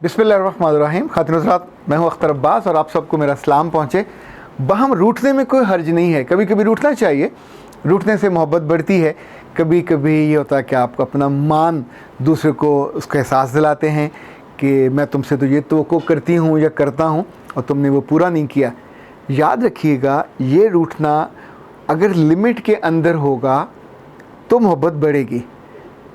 बिस्मिल्लाहिर्रहमानिर्रहीम। खातिन हज़रात, मैं हूँ अख्तर अब्बास और आप सबको मेरा सलाम पहुँचे। बहम रूठने में कोई हर्ज नहीं है, कभी कभी रूठना चाहिए, रूठने से मोहब्बत बढ़ती है। कभी कभी ये होता है कि आप अपना मान दूसरे को उसका एहसास दिलाते हैं कि मैं तुमसे तो ये तवक्को करती हूँ या करता हूँ और तुमने वो पूरा नहीं किया। याद रखिएगा, ये रूठना अगर लिमिट के अंदर होगा तो मोहब्बत बढ़ेगी।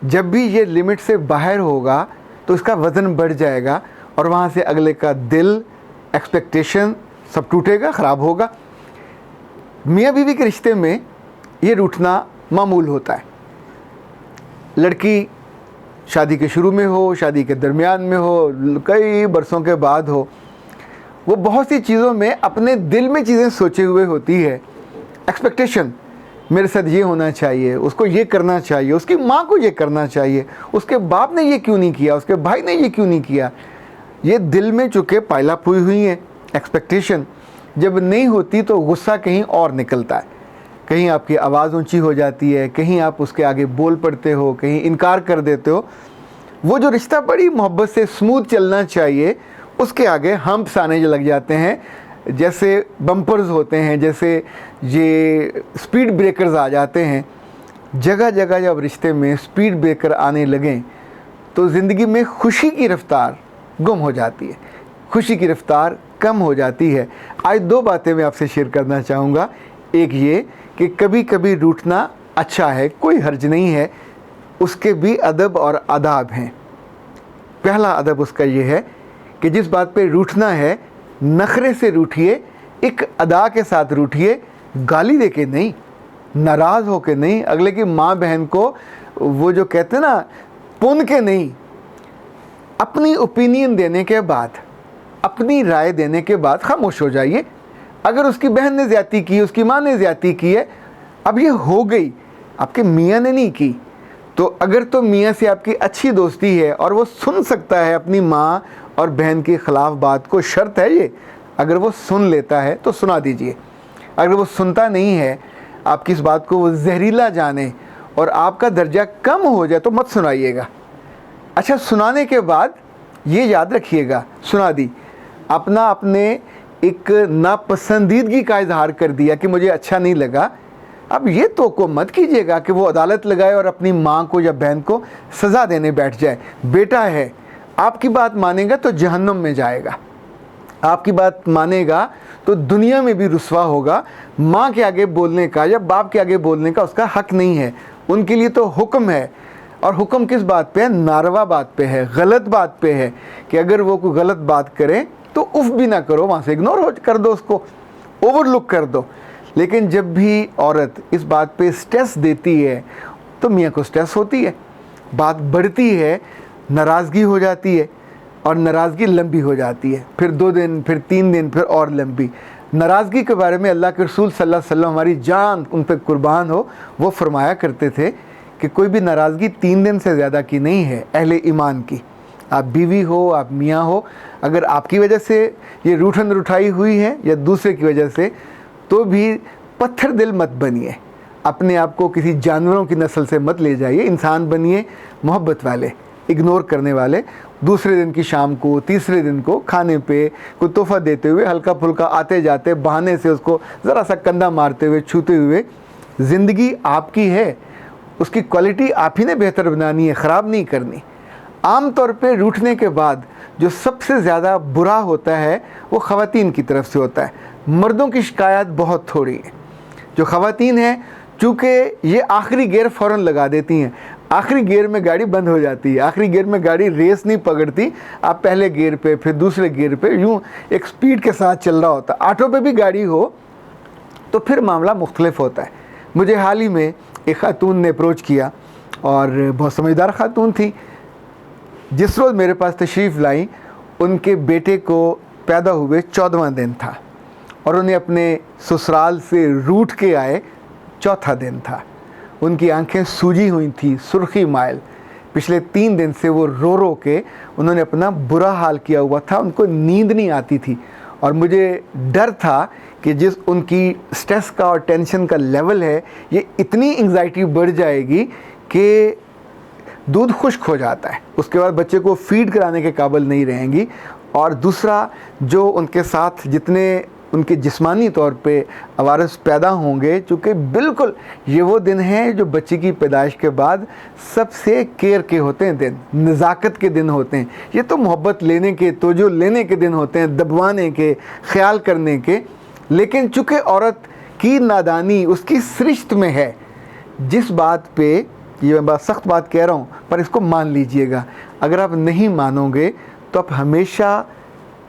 जब भी ये लिमिट से बाहर होगा तो इसका वज़न बढ़ जाएगा और वहाँ से अगले का दिल, एक्सपेक्टेशन सब टूटेगा, ख़राब होगा। मियाँ बीवी के रिश्ते में ये रूठना मामूल होता है। लड़की शादी के शुरू में हो, शादी के दरमियान में हो, कई बरसों के बाद हो, वो बहुत सी चीज़ों में अपने दिल में चीज़ें सोचे हुए होती है। एक्सपेक्टेशन, मेरे साथ ये होना चाहिए, उसको ये करना चाहिए, उसकी माँ को ये करना चाहिए, उसके बाप ने ये क्यों नहीं किया, उसके भाई ने ये क्यों नहीं किया। ये दिल में चुके पाइलाप हुई हुई हैं एक्सपेक्टेशन। जब नहीं होती तो गुस्सा कहीं और निकलता है, कहीं आपकी आवाज़ ऊंची हो जाती है, कहीं आप उसके आगे बोल पड़ते हो, कहीं इनकार कर देते हो। वो जो रिश्ता बड़ी मोहब्बत से स्मूथ चलना चाहिए, उसके आगे हम्प्स आने लग जाते हैं, जैसे बम्पर्स होते हैं, जैसे ये स्पीड ब्रेकर्स आ जाते हैं। जगह जगह जब रिश्ते में स्पीड ब्रेकर आने लगें तो ज़िंदगी में खुशी की रफ़्तार गुम हो जाती है, खुशी की रफ़्तार कम हो जाती है। आज दो बातें मैं आपसे शेयर करना चाहूँगा। एक ये कि कभी कभी रूठना अच्छा है, कोई हर्ज नहीं है, उसके भी अदब और आदाब हैं। पहला अदब उसका ये है कि जिस बात पे रूठना है, नखरे से रूठिए, एक अदा के साथ रूठिए, गाली दे के नहीं, नाराज़ हो के नहीं, अगले की माँ बहन को वो जो कहते हैं ना पुन के नहीं, अपनी ओपिनियन देने के बाद, अपनी राय देने के बाद खामोश हो जाइए। अगर उसकी बहन ने ज़्यादती की, उसकी माँ ने ज़्यादती की है, अब ये हो गई, आपके मियाँ ने नहीं की, तो अगर तो मियाँ से आपकी अच्छी दोस्ती है और वो सुन सकता है अपनी माँ और बहन के ख़िलाफ़ बात को, शर्त है ये, अगर वो सुन लेता है तो सुना दीजिए। अगर वो सुनता नहीं है, आपकी इस बात को वो जहरीला जाने और आपका दर्जा कम हो जाए तो मत सुनाइएगा। अच्छा, सुनाने के बाद ये याद रखिएगा, सुना दी, अपने एक नापसंदीदगी का इजहार कर दिया कि मुझे अच्छा नहीं लगा। अब ये तो को मत कीजिएगा कि वो अदालत लगाए और अपनी माँ को या बहन को सज़ा देने बैठ जाए। बेटा है, आपकी बात मानेगा तो जहन्नुम में जाएगा, आपकी बात मानेगा तो दुनिया में भी रुस्वा होगा। माँ के आगे बोलने का या बाप के आगे बोलने का उसका हक नहीं है, उनके लिए तो हुक्म है। और हुक्म किस बात पे है? नारवा बात पे है, गलत बात पे है कि अगर वो कोई गलत बात करे तो उफ भी ना करो, वहाँ से इग्नोर कर दो, उसको ओवरलुक कर दो। लेकिन जब भी औरत इस बात पे स्ट्रेस देती है तो मियाँ को स्ट्रेस होती है, बात बढ़ती है, नाराज़गी हो जाती है और नाराज़गी लंबी हो जाती है, फिर 2 दिन, फिर 3 दिन, फिर और लंबी। नाराज़गी के बारे में अल्लाह के रसूल सल्लल्लाहु अलैहि वसल्लम, हमारी जान उन पर कुर्बान हो, वो फरमाया करते थे कि कोई भी नाराज़गी 3 दिन से ज़्यादा की नहीं है अहले ईमान की। आप बीवी हो, आप मियाँ हो, अगर आपकी वजह से ये रूठन रुठाई हुई है या दूसरे की वजह से, तो भी पत्थर दिल मत बनिए, अपने आप को किसी जानवरों की नस्ल से मत ले जाइए, इंसान बनिए मोहब्बत वाले, इग्नोर करने वाले। दूसरे दिन की शाम को, तीसरे दिन को खाने पे कोई तोहफ़ा देते हुए, हल्का फुल्का आते जाते बहाने से उसको ज़रा सा कंधा मारते हुए, छूते हुए। ज़िंदगी आपकी है, उसकी क्वालिटी आप ही ने बेहतर बनानी है, ख़राब नहीं करनी। आम तौर पे रूठने के बाद जो सबसे ज़्यादा बुरा होता है वो ख़वातीन की तरफ से होता है। मर्दों की शिकायत बहुत थोड़ी है। जो ख़वातीन हैं, चूँकि ये आखिरी गियर फ़ौरन लगा देती हैं, आखिरी गियर में गाड़ी बंद हो जाती है, आखिरी गियर में गाड़ी रेस नहीं पकड़ती, आप पहले गियर पे, फिर दूसरे गियर पे, यूँ एक स्पीड के साथ चल रहा होता है। ऑटो पे भी गाड़ी हो तो फिर मामला मुख्तलिफ होता है। मुझे हाल ही में एक खातून ने अप्रोच किया और बहुत समझदार खातून थी। जिस रोज़ मेरे पास तशरीफ़ लाई, उनके बेटे को पैदा हुए 14वां दिन था और उन्हें अपने ससुराल से रूठ के आए 4था दिन था। उनकी आंखें सूजी हुई थी, सुर्खी माइल। पिछले 3 दिन से वो रो रो के उन्होंने अपना बुरा हाल किया हुआ था, उनको नींद नहीं आती थी और मुझे डर था कि जिस उनकी स्ट्रेस का और टेंशन का लेवल है, ये इतनी एंग्जाइटी बढ़ जाएगी कि दूध खुश्क हो जाता है, उसके बाद बच्चे को फीड कराने के काबिल नहीं रहेंगी। और दूसरा, जो उनके साथ जितने उनके जिस्मानी तौर पे वारिस पैदा होंगे, चूँकि बिल्कुल ये वो दिन हैं जो बच्चे की पैदाइश के बाद सबसे केयर के होते हैं दिन, नज़ाकत के दिन होते हैं। ये तो मोहब्बत लेने के, तोजो लेने के दिन होते हैं, दबवाने के, ख्याल करने के। लेकिन चूँकि औरत की नादानी उसकी सृष्ट में है, जिस बात पे, ये मैं बात सख्त बात कह रहा हूँ पर इसको मान लीजिएगा, अगर आप नहीं मानोगे तो आप हमेशा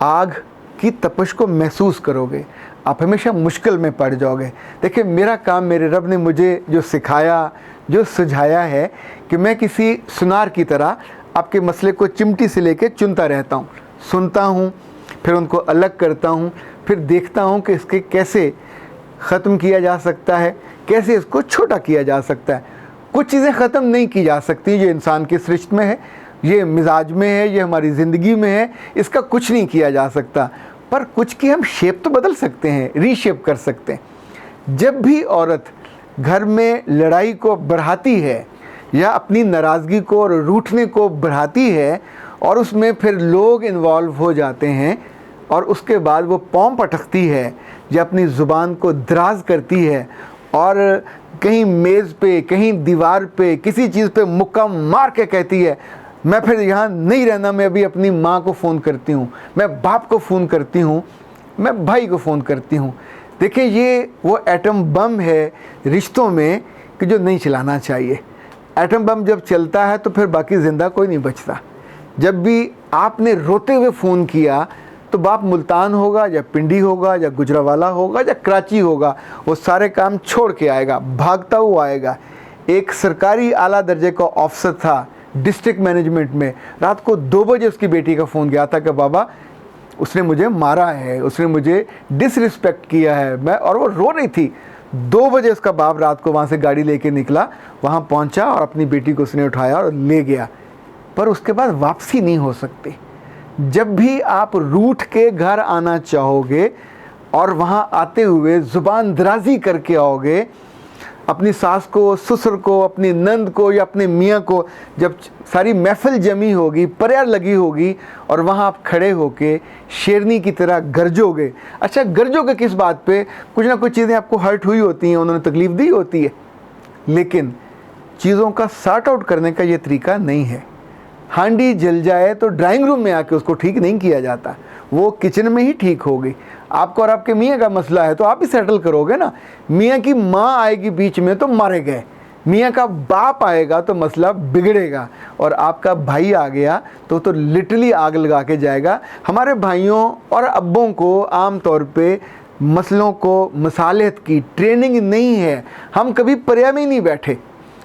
आग की तपश को महसूस करोगे, आप हमेशा मुश्किल में पड़ जाओगे। देखिए, मेरा काम, मेरे रब ने मुझे जो सिखाया, जो सुझाया है कि मैं किसी सुनार की तरह आपके मसले को चिमटी से लेके चुनता रहता हूँ, सुनता हूँ, फिर उनको अलग करता हूँ, फिर देखता हूँ कि इसके कैसे ख़त्म किया जा सकता है, कैसे इसको छोटा किया जा सकता है। कुछ चीज़ें ख़त्म नहीं की जा सकती, ये इंसान की सृष्टि में है, ये मिजाज में है, ये हमारी ज़िंदगी में है, इसका कुछ नहीं किया जा सकता। पर कुछ की हम शेप तो बदल सकते हैं, रीशेप कर सकते हैं। जब भी औरत घर में लड़ाई को बढ़ाती है या अपनी नाराज़गी को और रूठने को बढ़ाती है और उसमें फिर लोग इन्वॉल्व हो जाते हैं और उसके बाद वो पौं पटकती है या अपनी ज़ुबान को दराज करती है और कहीं मेज़ पे, कहीं दीवार पे, किसी चीज़ पे मुक्का मार के कहती है, मैं फिर यहाँ नहीं रहना, मैं अभी अपनी माँ को फ़ोन करती हूँ, मैं बाप को फ़ोन करती हूँ, मैं भाई को फ़ोन करती हूँ। देखिए, ये वो एटम बम है रिश्तों में कि जो नहीं चलाना चाहिए। एटम बम जब चलता है तो फिर बाकी ज़िंदा कोई नहीं बचता। जब भी आपने रोते हुए फ़ोन किया तो बाप मुल्तान होगा या पिंडी होगा या गुजरावाला होगा या कराची होगा, वो सारे काम छोड़ के आएगा, भागता हुआ आएगा। एक सरकारी आला दर्जे का ऑफिसर था डिस्ट्रिक्ट मैनेजमेंट में, रात को 2 बजे उसकी बेटी का फ़ोन गया था कि बाबा उसने मुझे मारा है, उसने मुझे डिसरिस्पेक्ट किया है, मैं, और वो रो रही थी। 2 बजे उसका बाप रात को वहाँ से गाड़ी लेके निकला, वहाँ पहुँचा और अपनी बेटी को उसने उठाया और ले गया। पर उसके बाद वापसी नहीं हो सकती। जब भी आप रूठ के घर आना चाहोगे और वहाँ आते हुए ज़ुबान दराजी करके आओगे, अपनी सास को, ससुर को, अपनी नंद को या अपने मियाँ को, जब सारी महफिल जमी होगी, प्यार लगी होगी और वहाँ आप खड़े होके शेरनी की तरह गरजोगे। अच्छा, गरजोगे किस बात पे? कुछ ना कुछ चीज़ें आपको हर्ट हुई होती हैं, उन्होंने तकलीफ़ दी होती है, लेकिन चीज़ों का सॉर्ट आउट करने का ये तरीका नहीं है। हांडी जल जाए तो ड्राइंग रूम में आके उसको ठीक नहीं किया जाता, वो किचन में ही ठीक होगी। आपको और आपके मियाँ का मसला है तो आप ही सेटल करोगे ना। मियाँ की माँ आएगी बीच में तो मारे गए, मियाँ का बाप आएगा तो मसला बिगड़ेगा, और आपका भाई आ गया तो लिटरली आग लगा के जाएगा। हमारे भाइयों और अब्बों को आम तौर पे मसलों को, मसालहत की ट्रेनिंग नहीं है। हम कभी पर्या में ही नहीं बैठे।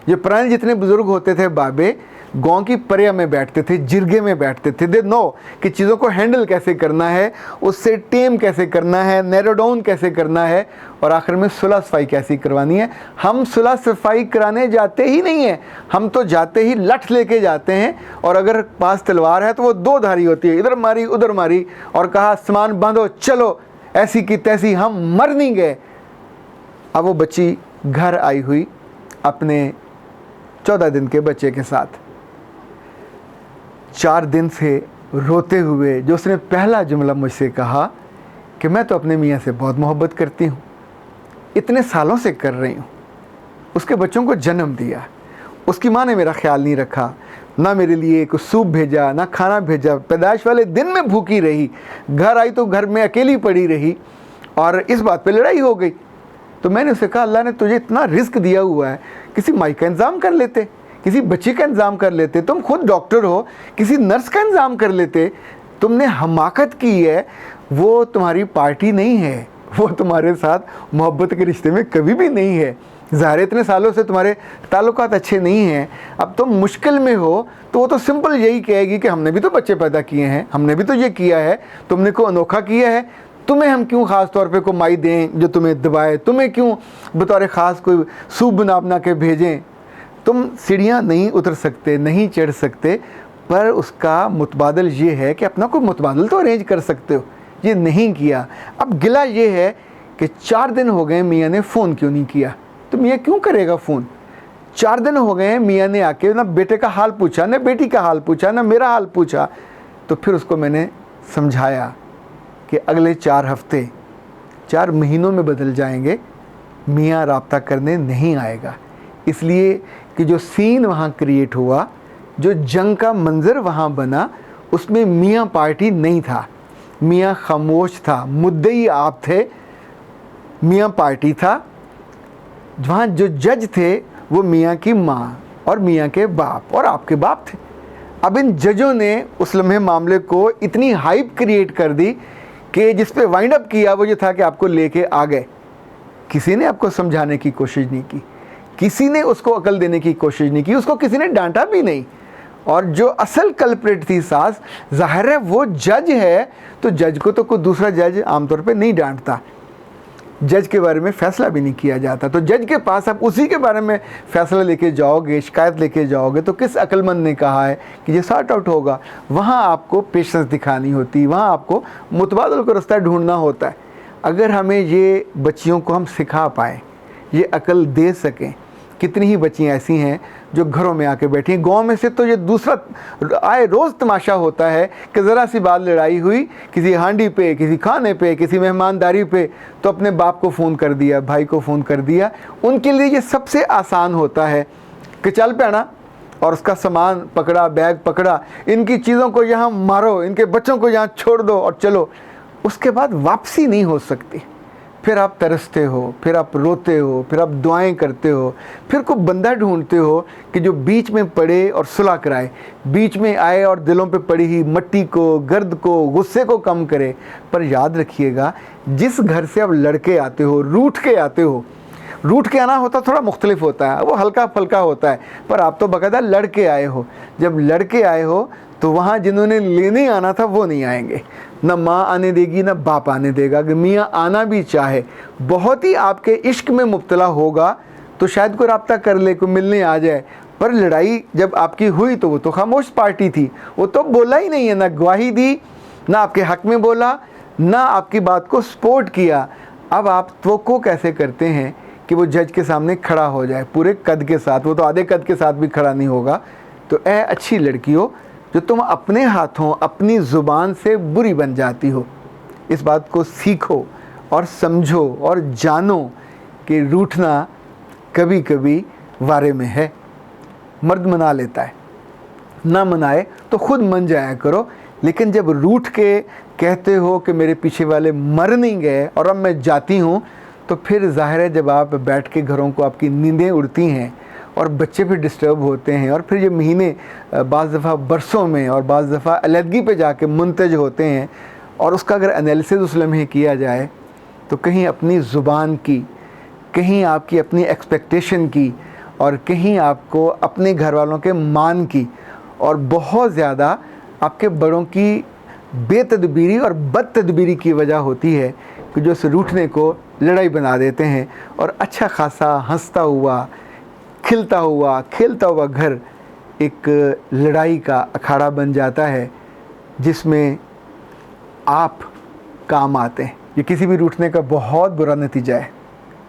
ये पुराने जितने बुज़ुर्ग होते थे बाबे, गांव की पर्या में बैठते थे, जिरगे में बैठते थे। दे नो कि चीज़ों को हैंडल कैसे करना है, उससे टेम कैसे करना है, नैरो डाउन कैसे करना है, और आखिर में सुलह सफाई कैसी करवानी है। हम सुलह सफाई कराने जाते ही नहीं हैं, हम तो जाते ही लठ लेके जाते हैं, और अगर पास तलवार है तो वो 2 धारी होती है, इधर मारी उधर मारी, और कहा सामान बांधो चलो, ऐसी की तैसी, हम मर नहीं गए। अब वो बच्ची घर आई हुई अपने 14 दिन के बच्चे के साथ, 4 दिन से रोते हुए जो उसने पहला जुमला मुझसे कहा कि मैं तो अपने मियाँ से बहुत मोहब्बत करती हूँ, इतने सालों से कर रही हूँ, उसके बच्चों को जन्म दिया, उसकी माँ ने मेरा ख्याल नहीं रखा, ना मेरे लिए कुछ सूप भेजा, ना खाना भेजा, पैदाइश वाले दिन में भूखी रही, घर आई तो घर में अकेली पड़ी रही, और इस बात पे लड़ाई हो गई। तो मैंने उसे कहा, अल्लाह ने तुझे इतना रिस्क दिया हुआ है, किसी माई का इंतज़ाम कर लेते, किसी बच्चे का इंतज़ाम कर लेते, तुम खुद डॉक्टर हो, किसी नर्स का इंतज़ाम कर लेते। तुमने हमाकत की है, वो तुम्हारी पार्टी नहीं है, वो तुम्हारे साथ मोहब्बत के रिश्ते में कभी भी नहीं है। ज़ाहिर इतने सालों से तुम्हारे ताल्लुकात अच्छे नहीं हैं, अब तुम मुश्किल में हो तो वो तो सिंपल यही कहेगी कि हमने भी तो बच्चे पैदा किए हैं, हमने भी तो ये किया है, तुमने को अनोखा किया है, तुम्हें हम क्यों ख़ास तौर पे को माई दें जो तुम्हें दबाए, तुम्हें क्यों बतौर ख़ास कोई सूप बना के भेजें। तुम सीढ़ियाँ नहीं उतर सकते, नहीं चढ़ सकते, पर उसका मुतबादल ये है कि अपना कोई मुतबादल तो अरेंज कर सकते हो, ये नहीं किया। अब गिला ये है कि 4 दिन हो गए मियाँ ने फ़ोन क्यों नहीं किया। तो मियाँ क्यों करेगा फ़ोन? 4 दिन हो गए हैं, मियाँ ने आके ना बेटे का हाल पूछा, ना बेटी का हाल पूछा, ना मेरा हाल पूछा। तो फिर उसको मैंने समझाया कि अगले 4 हफ्ते 4 महीनों में बदल जाएंगे, मियाँ राब्ता करने नहीं आएगा। इसलिए कि जो सीन वहाँ क्रिएट हुआ, जो जंग का मंज़र वहाँ बना, उसमें मियाँ पार्टी नहीं था, मियाँ खामोश था, मुद्दई आप थे, मियाँ पार्टी था। वहाँ जो जज थे वो मियाँ की माँ और मियाँ के बाप और आपके बाप थे। अब इन जजों ने उस लम्हे मामले को इतनी हाइप क्रिएट कर दी कि जिस पे वाइंड अप किया वो ये था कि आपको लेके आ गए। किसी ने आपको समझाने की कोशिश नहीं की, किसी ने उसको अकल देने की कोशिश नहीं की, उसको किसी ने डांटा भी नहीं। और जो असल कल्प्रेट थी सास, जाहिर है वो जज है, तो जज को तो कोई दूसरा जज आमतौर पे नहीं डांटता, जज के बारे में फ़ैसला भी नहीं किया जाता। तो जज के पास आप उसी के बारे में फ़ैसला लेके जाओगे, शिकायत लेके जाओगे, तो किस अक्लमंद ने कहा है कि ये सॉर्ट आउट होगा? वहाँ आपको पेशेंस दिखानी होती, वहाँ आपको मुतबादल को रास्ता ढूंढना होता है। अगर हमें ये बच्चियों को हम सिखा पाएँ, ये अकल दे सकें, कितनी ही बच्चियाँ ऐसी हैं जो घरों में आके बैठी हैं। गांव में से तो ये दूसरा आए रोज़ तमाशा होता है कि ज़रा सी बात लड़ाई हुई किसी हांडी पे, किसी खाने पे, किसी मेहमानदारी पे, तो अपने बाप को फ़ोन कर दिया, भाई को फ़ोन कर दिया। उनके लिए ये सबसे आसान होता है कि चल पैना, और उसका सामान पकड़ा, बैग पकड़ा, इनकी चीज़ों को यहाँ मारो, इनके बच्चों को यहाँ छोड़ दो और चलो। उसके बाद वापसी नहीं हो सकती। फिर आप तरसते हो, फिर आप रोते हो, फिर आप दुआएं करते हो, फिर कोई बंदा ढूंढते हो कि जो बीच में पड़े और सुलह कराए, बीच में आए और दिलों पे पड़ी ही मट्टी को, गर्द को, गुस्से को कम करे। पर याद रखिएगा, जिस घर से आप लड़के आते हो, रूठ के आते हो, रूठ के आना होता थोड़ा मुख्तलिफ होता है, वो हल्का फुल्का होता है, पर आप तो बाकायदा लड़के आए हो। जब लड़के आए हो तो वहाँ जिन्होंने लेने आना था वो नहीं आएंगे, न माँ आने देगी न बाप आने देगा। अगर मियाँ आना भी चाहे, बहुत ही आपके इश्क में मुब्तला होगा तो शायद कोई राब्ता कर ले, कोई मिलने आ जाए। पर लड़ाई जब आपकी हुई तो वो तो खामोश पार्टी थी, वो तो बोला ही नहीं है, ना गवाही दी, ना आपके हक़ में बोला, ना आपकी बात को सपोर्ट किया। अब आप तवक्को कैसे करते हैं कि वो जज के सामने खड़ा हो जाए पूरे कद के साथ? वो तो आधे कद के साथ भी खड़ा नहीं होगा। तो ऐ अच्छी लड़कियों, जो तुम अपने हाथों अपनी ज़ुबान से बुरी बन जाती हो, इस बात को सीखो और समझो और जानो कि रूठना कभी कभी वारे में है। मर्द मना लेता है, ना मनाए तो खुद मन जाया करो। लेकिन जब रूठ के कहते हो कि मेरे पीछे वाले मर नहीं गए और अब मैं जाती हूँ, तो फिर ज़ाहिर है जब आप बैठ के घरों को आपकी नींदें उड़ती हैं और बच्चे भी डिस्टर्ब होते हैं, और फिर ये महीने बाज़ दफ़ा बरसों में और बाज़ दफ़ा अलहदगी पे जाके मुंतज होते हैं। और उसका अगर एनालिसिस उस लम्हे किया जाए तो कहीं अपनी ज़ुबान की, कहीं आपकी अपनी एक्सपेक्टेशन की, और कहीं आपको अपने घर वालों के मान की, और बहुत ज़्यादा आपके बड़ों की बेतदबीरी और बदतदबीरी की वजह होती है कि जो इस रूठने को लड़ाई बना देते हैं। और अच्छा खासा हंसता हुआ, खिलता हुआ, खेलता हुआ घर एक लड़ाई का अखाड़ा बन जाता है, जिसमें आप काम आते हैं। ये किसी भी रूठने का बहुत बुरा नतीजा है।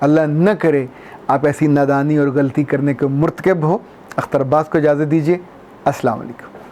अल्लाह न करे आप ऐसी नादानी और गलती करने के मुर्तकब हो। अख्तर अब्बास को इजाज़त दीजिए। अस्सलाम वालेकुम।